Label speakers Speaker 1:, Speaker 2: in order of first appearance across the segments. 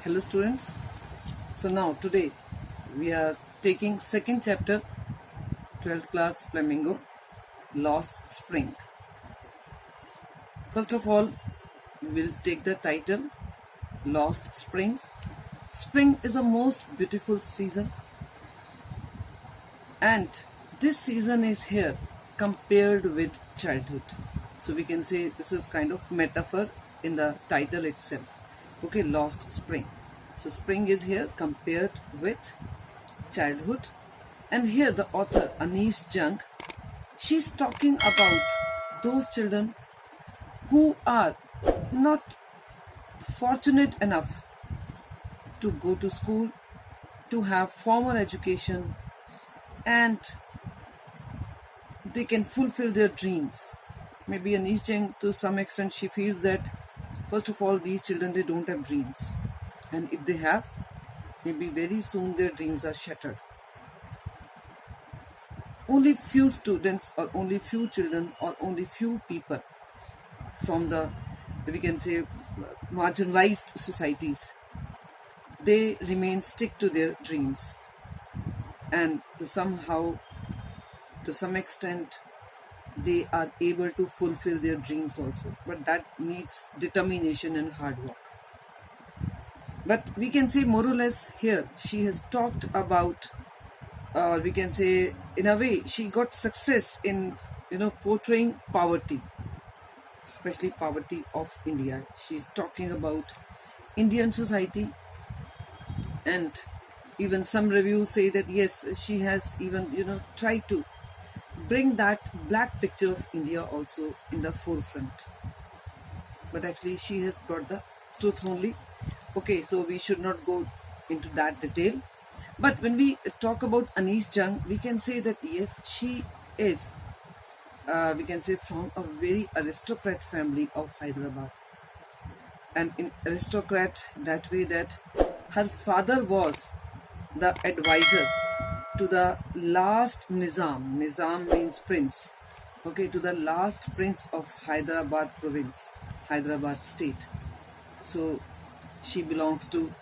Speaker 1: Hello students. So now today we are taking second chapter 12th class Flamingo Lost Spring. First of all, we will take the title Lost Spring. Spring is the most beautiful season, and this season is here compared with childhood. So we can say this is kind of metaphor in the title itself. Okay, Lost Spring. So spring is here compared with childhood, and here the author Jung, she's talking about those children who are not fortunate enough to go to school, to have formal education, and they can fulfill their dreams. Maybe Jung, to some extent, she feels that first of all, these children, they don't have dreams, and if they have, maybe very soon their dreams are shattered. Only few students or only few children or only few people from the, we can say, marginalized societies, they remain stick to their dreams, and to some extent they are able to fulfill their dreams also, but that needs determination and hard work. But we can say more or less here she has talked about, we can say in a way she got success in portraying poverty, especially poverty of India. She's talking about Indian society, and even some reviews say that yes, she has even tried to bring that black picture of India also in the forefront, but actually she has brought the truth only. Okay, so we should not go into that detail. But when we talk about Jung, we can say that yes, she is, we can say, from a very aristocrat family of Hyderabad. And in aristocrat that way that her father was the advisor to the last Nizam. Nizam means prince. Okay, to the last prince of Hyderabad province, Hyderabad state. So she belongs to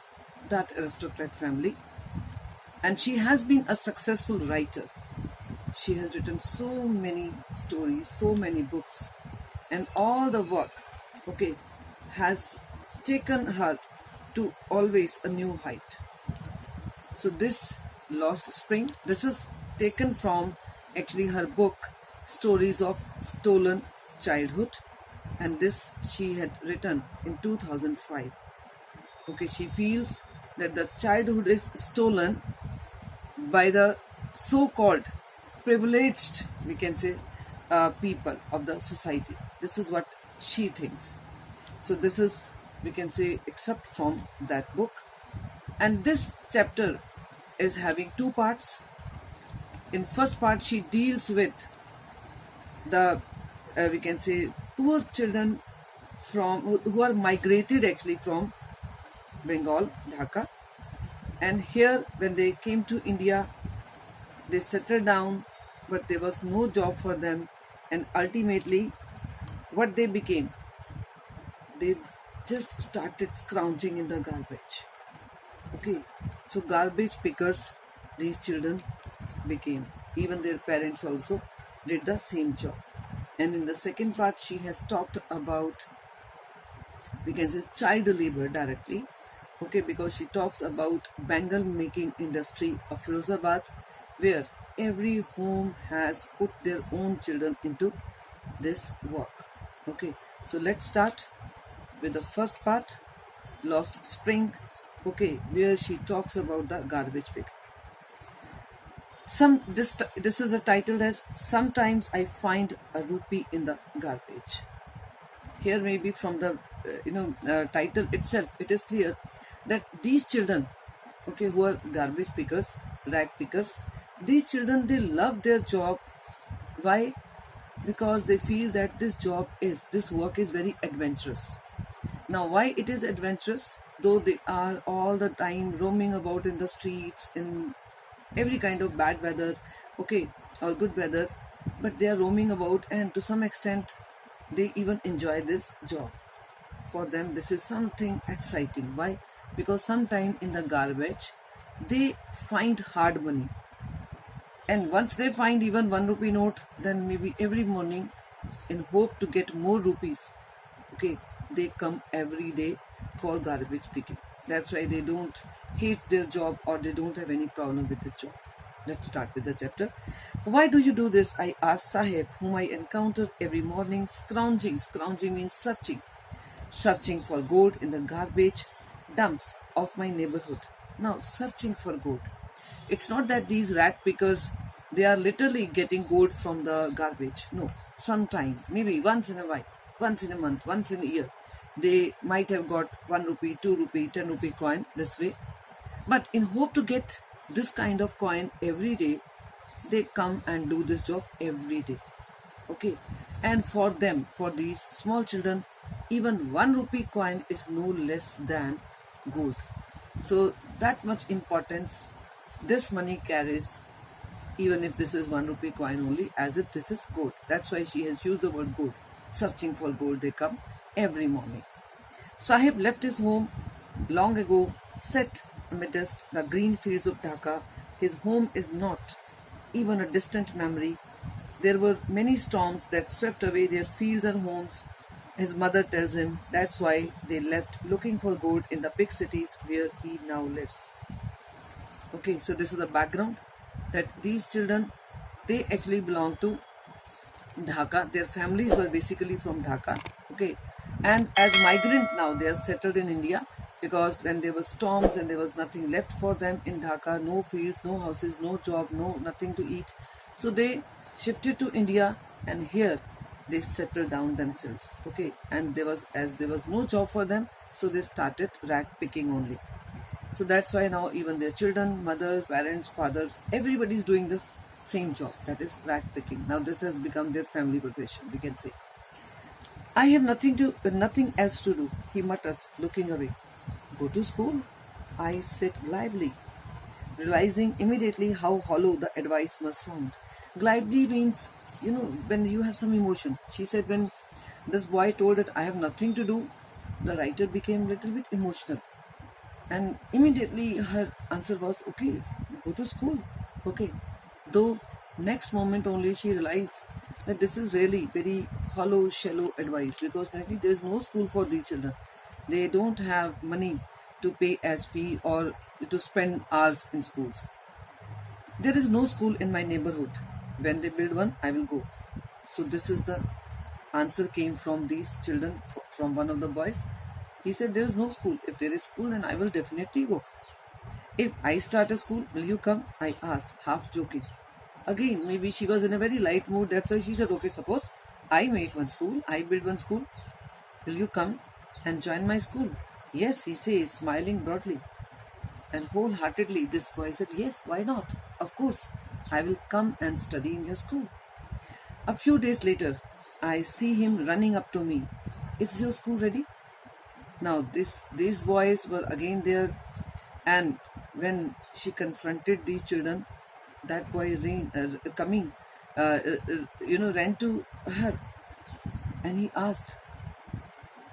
Speaker 1: that aristocrat family, and she has been a successful writer. She has written so many stories, so many books, and all the work, okay, has taken her to always a new height. So this Lost Spring, this is taken from actually her book Stories of Stolen Childhood, and this she had written in 2005. Okay, she feels that the childhood is stolen by the so-called privileged, we can say, people of the society. This is what she thinks. So this is, we can say, except from that book. And this chapter is having two parts. In first part, she deals with the, we can say, poor children from who are migrated actually from Bengal, Dhaka, and here when they came to India, they settled down, but there was no job for them, and ultimately what they became, they just started scrounging in the garbage. Okay, so garbage pickers these children became. Even their parents also did the same job. And in the second part, she has talked about, we can say, child labor directly. Okay, because she talks about bangle making industry of Firozabad, where every home has put their own children into this work. Okay, so let's start with the first part, Lost Spring. Okay, where she talks about the garbage picker. This is the title as Sometimes I Find a Rupee in the Garbage. Here maybe from the title itself, it is clear that these children, okay, who are garbage pickers, rag pickers, these children, they love their job. Why? Because they feel that this work is very adventurous. Now, why it is adventurous? Though they are all the time roaming about in the streets in every kind of bad weather, okay, or good weather, but they are roaming about, and to some extent they even enjoy this job. For them, this is something exciting. Why? because sometime in the garbage they find hard money, and once they find even 1 rupee note, then maybe every morning, in hope to get more rupees, okay, they come every day for garbage picking. That's why they don't hate their job, or they don't have any problem with this job. Let's start with the chapter. Why do you do this? I asked Sahib, whom I encountered every morning, scrounging. Scrounging means searching for gold in the garbage dumps of my neighborhood. Now, searching for gold. It's not that these rat pickers, they are literally getting gold from the garbage. No, sometime, maybe once in a while, once in a month, once in a year, they might have got 1 rupee, 2 rupee, 10 rupee coin this way. But in hope to get this kind of coin every day, they come and do this job every day. Okay, and for them, for these small children, even 1 rupee coin is no less than gold. So that much importance this money carries, even if this is 1 rupee coin only, as if this is gold. That's why she has used the word gold. Searching for gold, they come every morning. Sahib left his home long ago, set amidst the green fields of Dhaka. His home is not even a distant memory. There were many storms that swept away their fields and homes. His mother tells him that's why they left looking for gold in the big cities where he now lives. Okay, so this is the background, that these children, they actually belong to Dhaka. Their families were basically from Dhaka. Okay, and as migrant now they are settled in India, because when there were storms and there was nothing left for them in Dhaka, no fields, no houses, no job, no nothing to eat, so they shifted to India, and here they settled down themselves. Okay, and there was no job for them, so they started rat picking only. So that's why now even their children, mother, parents, fathers, everybody is doing this same job, that is rat picking. Now this has become their family profession, we can say. I have nothing else to do, he mutters, looking away. Go to school? I said glibly, realizing immediately how hollow the advice must sound. Glibly means, when you have some emotion. She said when this boy told that I have nothing to do, the writer became a little bit emotional. And immediately her answer was, okay, go to school. Okay. Though next moment only she realized that this is really very hollow, shallow advice, because really there is no school for these children. They don't have money to pay as fee or to spend hours in schools. There is no school in my neighborhood. When they build one, I will go. So this is the answer came from these children, from one of the boys. He said, there is no school. If there is school, then I will definitely go. If I start a school, will you come? I asked, half joking. Again, maybe she was in a very light mood. That's why she said, okay, suppose I make one school, I build one school. Will you come and join my school? Yes, he says, smiling broadly. And wholeheartedly, this boy said, yes, why not? Of course, I will come and study in your school. A few days later, I see him running up to me. Is your school ready? Now, these boys were again there, and when she confronted these children, that boy ran to her, and he asked,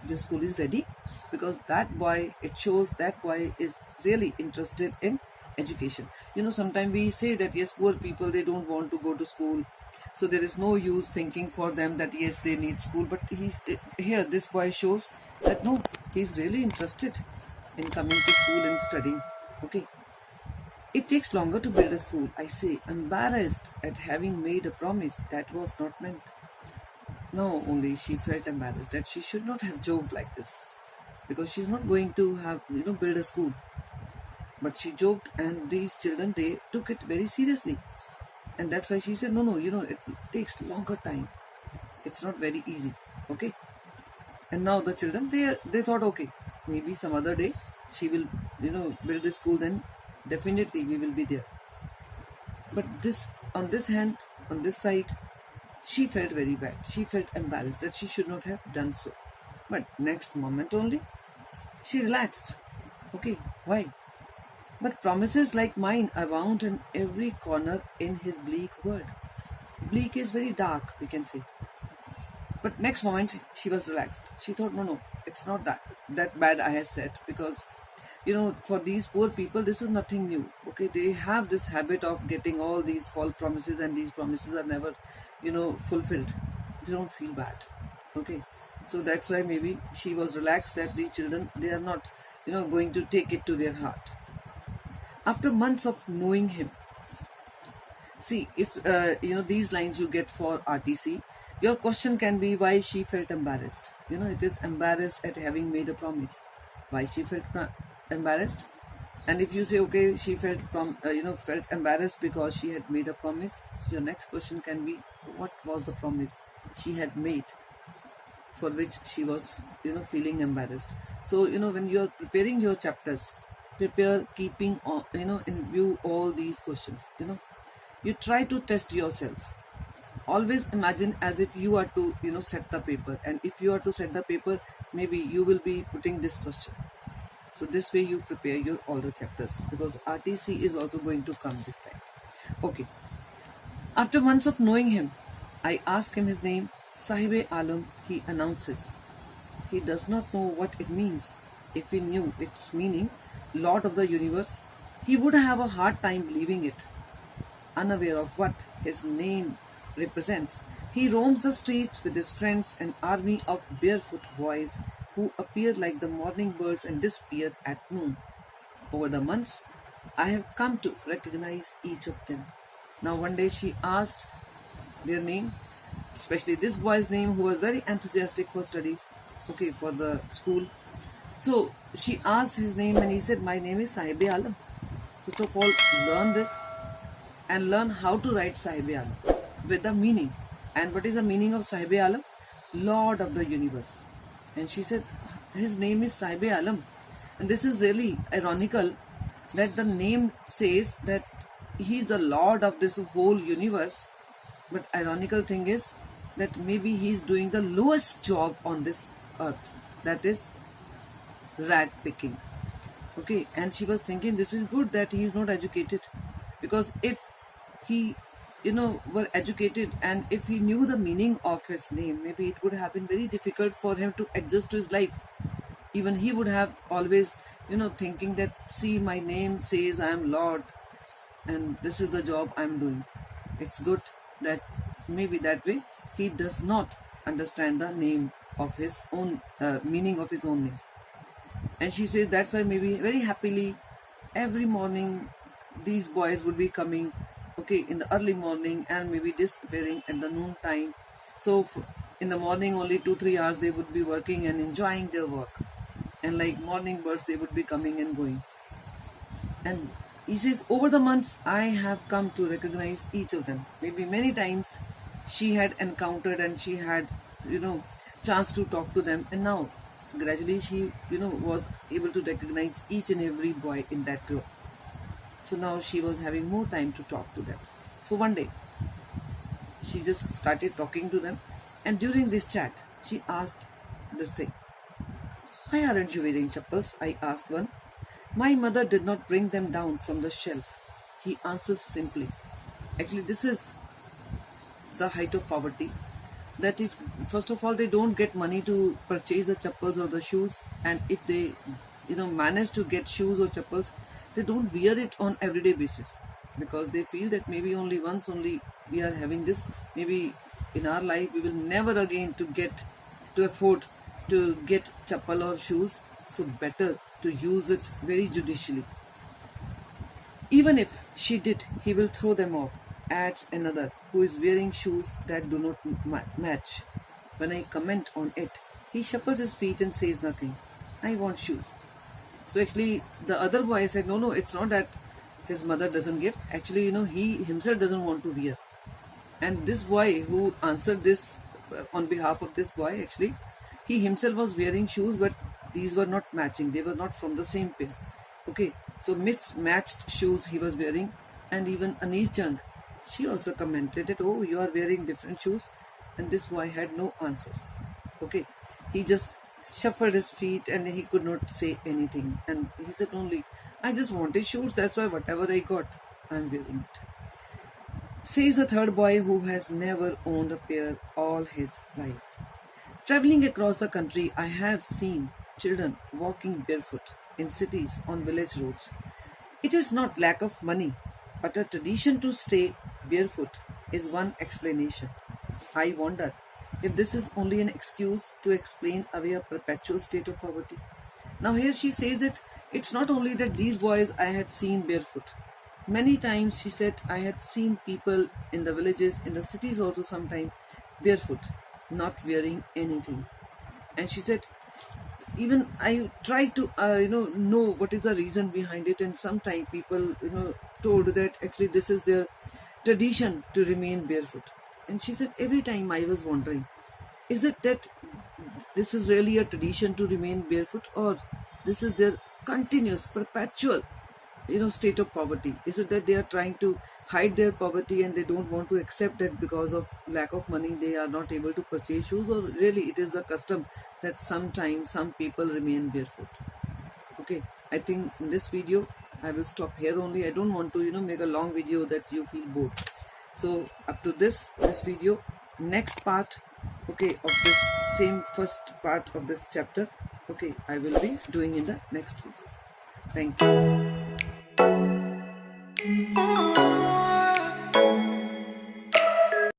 Speaker 1: your school is ready? Because that boy, it shows that boy is really interested in education. Sometimes we say that yes, poor people, they don't want to go to school, so there is no use thinking for them that yes, they need school. But here this boy shows that no, he's really interested in coming to school and studying. Okay. It takes longer to build a school, I say, embarrassed at having made a promise that was not meant. No, only she felt embarrassed that she should not have joked like this, because she's not going to have build a school. But she joked, and these children, they took it very seriously, and that's why she said, no, it takes longer time, it's not very easy. Okay. And now the children, they thought, okay, maybe some other day she will build a school, then definitely we will be there. But on this side, she felt very bad. She felt embarrassed that she should not have done so. But next moment only, she relaxed. Okay, why? But promises like mine abound in every corner in his bleak world. Bleak is very dark, we can say. But next moment, she was relaxed. She thought, no, it's not that bad I have said, because for these poor people, this is nothing new. Okay, they have this habit of getting all these false promises, and these promises are never, fulfilled. They don't feel bad. Okay, so that's why maybe she was relaxed that the children, they are not, going to take it to their heart. After months of knowing him, see, if these lines you get for RTC, your question can be why she felt embarrassed. It is embarrassed at having made a promise. Why she felt embarrassed? And if you say, okay, she felt felt embarrassed because she had made a promise, your next question can be, what was the promise she had made for which she was feeling embarrassed? So when you are preparing your chapters, prepare keeping on in view all these questions. You try to test yourself. Always imagine as if you are to set the paper, and if you are to set the paper, maybe you will be putting this question. So this way you prepare your all the chapters, because RTC is also going to come this time. Okay, after months of knowing him, I ask him his name. Sahibe Alam, he announces. He does not know what it means. If he knew its meaning, Lord of the Universe, he would have a hard time believing it. Unaware of what his name represents, he roams the streets with his friends, an army of barefoot boys who appear like the morning birds and disappear at noon. Over the months, I have come to recognize each of them. Now one day she asked their name, especially this boy's name who was very enthusiastic for studies, okay, for the school. So she asked his name and he said, my name is Sahibe Alam. First of all, learn this and learn how to write Sahibe Alam with the meaning. And what is the meaning of Sahibe Alam? Lord of the Universe. And she said, his name is Sahibe Alam. And this is really ironical that the name says that he is the Lord of this whole universe. But ironical thing is that maybe he is doing the lowest job on this earth, that is rat picking. Okay, and she was thinking this is good that he is not educated, because if he were educated and if he knew the meaning of his name, maybe it would have been very difficult for him to adjust to his life. Even he would have always thinking that, see, my name says I am Lord and this is the job I am doing. It's good that maybe that way he does not understand the name of his own meaning of his own name. And she says that's why maybe very happily every morning these boys would be coming, okay, in the early morning and maybe disappearing at the noon time. So in the morning only 2-3 hours they would be working and enjoying their work, and like morning birds they would be coming and going. And he says, over the months I have come to recognize each of them. Maybe many times she had encountered and she had chance to talk to them, and now gradually she was able to recognize each and every boy in that group. So now she was having more time to talk to them. So one day she just started talking to them, and during this chat she asked this thing, why aren't you wearing chappals? I asked one. My mother did not bring them down from the shelf. He answers simply. Actually, this is the height of poverty, that if first of all they don't get money to purchase the chappals or the shoes, and if they manage to get shoes or chappals, they don't wear it on everyday basis, because they feel that maybe only once only we are having this, maybe in our life we will never again to afford to get chappal or shoes, so better to use it very judicially. Even if she did, he will throw them off, adds another who is wearing shoes that do not match. When I comment on it, he shuffles his feet and says nothing. I want shoes. So actually the other boy said, no, it's not that his mother doesn't give. Actually, he himself doesn't want to wear. And this boy who answered this on behalf of this boy, actually, he himself was wearing shoes, but these were not matching. They were not from the same pair. Okay, so mismatched shoes he was wearing. And even Anish Jung, she also commented that, oh, you are wearing different shoes. And this boy had no answers. Okay, he just shuffled his feet and he could not say anything. And he said only, I just wanted shoes, that's why whatever I got, I'm wearing it. Says the third boy who has never owned a pair all his life. Traveling across the country, I have seen children walking barefoot, in cities on village roads. It is not lack of money, but a tradition to stay barefoot is one explanation. I wonder if this is only an excuse to explain away a perpetual state of poverty. Now, here she says that it's not only that these boys I had seen barefoot. Many times she said I had seen people in the villages, in the cities also sometimes, barefoot, not wearing anything. And she said, even I tried to know what is the reason behind it, and sometimes people told that actually this is their tradition to remain barefoot. And she said every time I was wondering, is it that this is really a tradition to remain barefoot, or this is their continuous perpetual state of poverty? Is it that they are trying to hide their poverty and they don't want to accept that because of lack of money they are not able to purchase shoes, or really it is the custom that sometimes some people remain barefoot? Okay, I think in this video I will stop here only. I don't want to make a long video that you feel bored. So up to this video, next part, okay, of this same first part of this chapter, okay, I will be doing in the next video. Thank you.